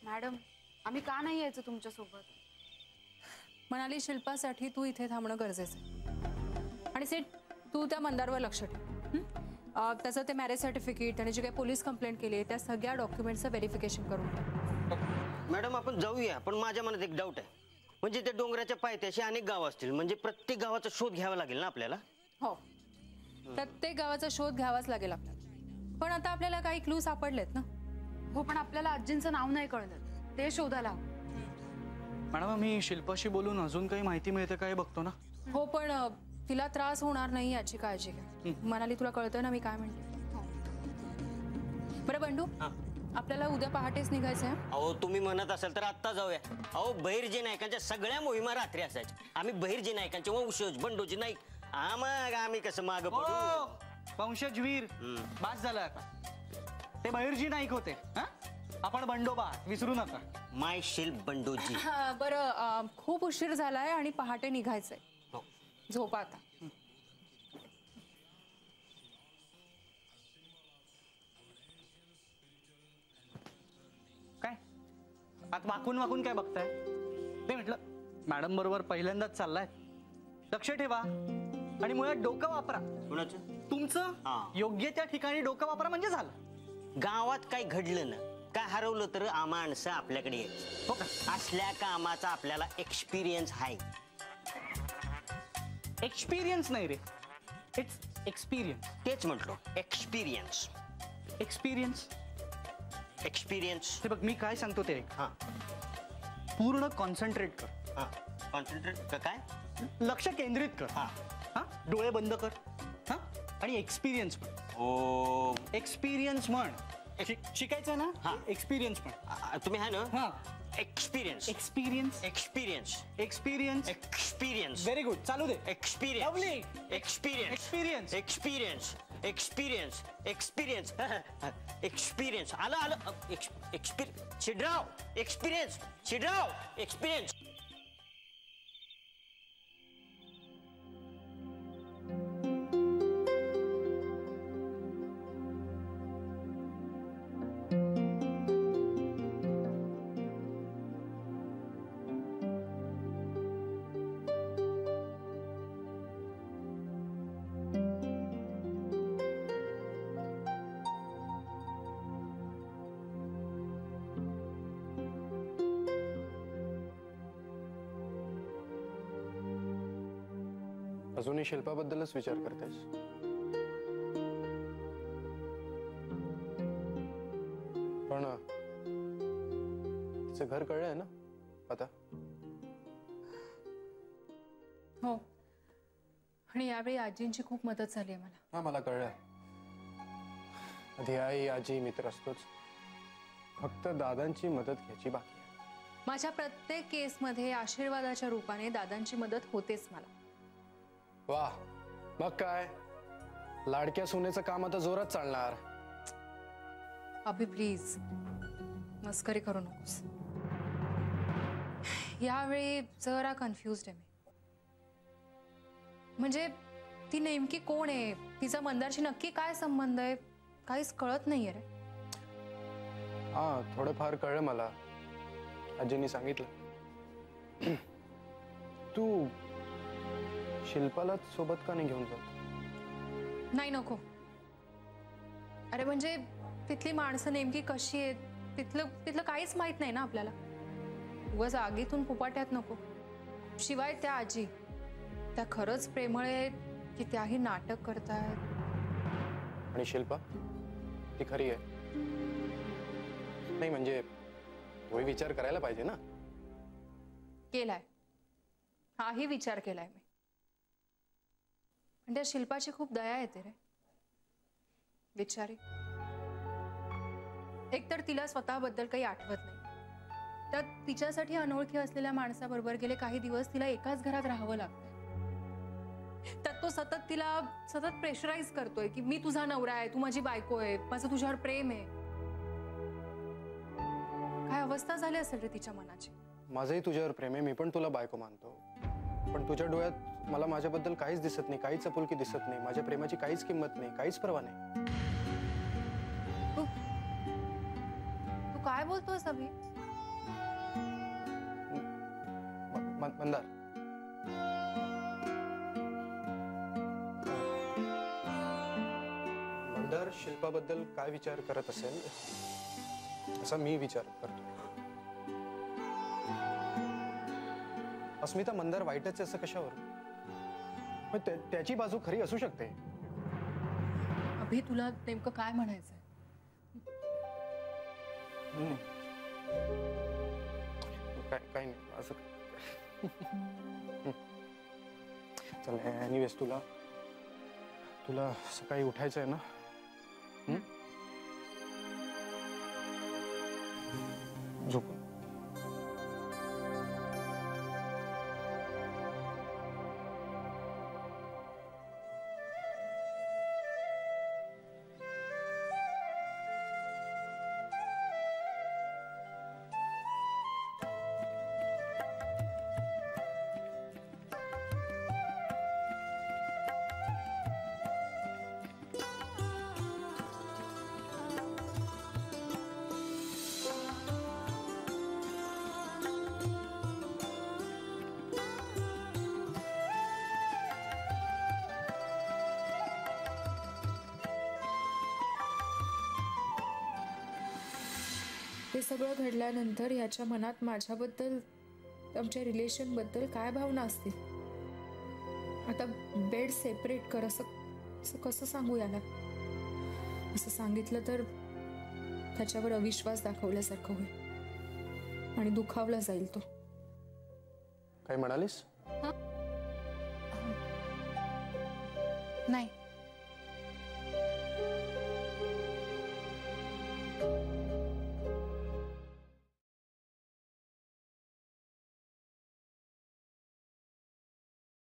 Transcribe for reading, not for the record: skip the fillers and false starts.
Madam आम्ही का नाही यायचं तुमच्या सोबत? म्हणाली शिल्पासाठी तू इथे थांबणं गरजेचं आहे आणि सेठ तू त्या मंदारवर लक्ष ठेव। त्याचं ते मॅरेज सर्टिफिकेट आणि जे काही पोलीस कंप्लेंट केली आहे त्या सगळ्या डॉक्युमेंट्सचं व्हेरिफिकेशन करून घे। मॅडम आपण जाऊया, पण माझ्या मनात एक डाऊट आहे, म्हणजे त्या डोंगराच्या पायथ्याशी अनेक गाव असतील, म्हणजे प्रत्येक गावाचा शोध घ्यावा लागेल ना आपल्याला? हो, प्रत्येक गावाचा शोध घ्यावाच लागेल आपल्याला, पण आता आपल्याला काही क्लू सापडलेत ना? हो, पण आपल्याला आजींचं नाव नाही कळलं, ते शोधायला। मॅडम मी शिल्पाशी बोलून अजून काही माहिती मिळते का हे बघतो ना। हो, पण तिला त्रास होणार नाही याची काळजी घ्या। म्हणाली तुला कळतंय ना मी काय म्हणते? बरं बंडू, आपल्याला उद्या पहाटेच निघायचं आहे। अहो तुम्ही म्हणत असाल तर आत्ता जाऊया। अहो बहिर्जी नायकांच्या सगळ्या मोहिमा रात्री असायच्या, आम्ही बहिर्जी नायकांचे वंशज बंडूजी नाईक, आम्ही कसं माग पडू? वंशजवीर बास झालं आता, ते बहिर्जी नाईक होते, आपण बंडोबा, विसरू नका। माय शिल्प बंडूजी। बरं, खूप उशीर झालाय आणि पहाटे निघायचंय, झोपा आता। काय आत वाकून वाकून काय बघताय? ते म्हटलं मॅडम बरोबर पहिल्यांदाच चाललाय, लक्ष ठेवा आणि मुळात डोकं वापरा। कुणाचं? तुमचं। योग्य त्या ठिकाणी डोकं वापरा म्हणजे झालं। गावात काय घडलं ना, काय हरवलं तर माणसं आपल्याकडे यायचं। हो का? असल्या कामाचा आपल्याला एक्सपिरियन्स आहे। एक्सपिरियन्स नाही रे, इट्स एक्सपिरियन्स। तेच म्हटलो, एक्सपिरियन्स एक्सपिरियन्स एक्सपिरियन्स। हे बघ मी काय सांगतो ते पूर्ण कॉन्सन्ट्रेट कर। कॉन्सन्ट्रेट काय? लक्ष केंद्रित कर। डोळे बंद कर आणि एक्सपिरियन्स म्हण। ओ एक्सपिरियन्स म्हण, शिकायचं ना? एक्सपिरियन्स म्हण तुम्ही आहे ना? Experience experience experience experience experience. Very good, चालू दे। Experience experience experience experience experience experience experience आलं आलं एक्सपिरियन्स शिडराव एक्सपिरियन्स शिडराव एक्सपिरियन्स। अजूनही शिल्पाबद्दलच विचार करतेस? पण तिचं घर कळलंय ना आता? हो, आणि यावेळी आजींची खूप मदत झाली आहे मला। हा, मला कळलंय। आधी आई आजी मित्र असतोच, फक्त दादांची मदत घ्यायची बाकी आहे। माझ्या प्रत्येक केसमध्ये आशीर्वादाच्या रूपाने दादांची मदत होतेच मला। वाह, मग काय लाडक्या सुनेचं काम आता जोरात चालणार। अभि प्लीज मस्करी करू नकोस, यावेळी जरा कन्फ्युज्ड आहे मी। म्हणजे ती नेमकी कोण आहे, तिचा मंदारशी नक्की काय संबंध आहे, काहीच कळत नाहीये रे। थोडंफार कळलं मला, आजींनी सांगितलं। तू शिल्पाला सोबत का नाही घेऊन जात? नाही, नको। अरे म्हणजे तिथली माणसं नेमकी कशी आहेत तिथलं काहीच माहित नाही ना आपल्याला, उगाच आगीतून पुपाट्यात नको। शिवाय त्या आजी त्या खरंच प्रेमळ आहेत की त्याही नाटक करतायत? आणि शिल्पा ती खरी आहे? नाही म्हणजे तोही विचार करायला पाहिजे ना। केलाय, हाही विचार केलाय मी, पण त्या शिल्पाची खूप दया येते रे, बिचारी। एकतर तिला स्वतःबद्दल काही आठवत नाही, त्यात तिच्यासाठी अनोळखी असलेल्या माणसाबरोबर गेले काही दिवस तिला एकाच घरात राहावं लागतंय। त्यात तो सतत प्रेशराईज करतोय की मी तुझा नवरा आहे, तू माझी बायको आहे, माझं तुझ्यावर प्रेम आहे। काय अवस्था झाली असेल रे तिच्या मनाची। माझंही तुझ्यावर प्रेम आहे, मी पण तुला बायको मानतो, पण तुझ्या डोळ्यात मला माझ्याबद्दल काहीच दिसत नाही, काहीच आपुलकी दिसत नाही, माझ्या प्रेमाची काहीच किंमत नाही, काहीच पर्वा नाही। तू काय बोलतोस अभि? मंदार, मंदार शिल्पाबद्दल काय विचार करत असेल असा मी विचार करतो. अस्मिता, मंदार वाईटच आहे असं कशावर? पण त्याची बाजू खरी असू शकते. अभि, तुला नेमकं काय म्हणायचंय? काय नाही असं. चल, एनिवेज तुला सकाळी उठायचं आहे ना? झोप. हे सगळं घडल्यानंतर याच्या मनात माझ्याबद्दल, आमच्या रिलेशनबद्दल काय भावना असतील? आता बेड सेपरेट कर असं कसं सांगू याला? असं सांगितलं तर त्याच्यावर अविश्वास दाखवल्यासारखं होईल आणि दुखावला जाईल तो. काय म्हणालीस? नाही,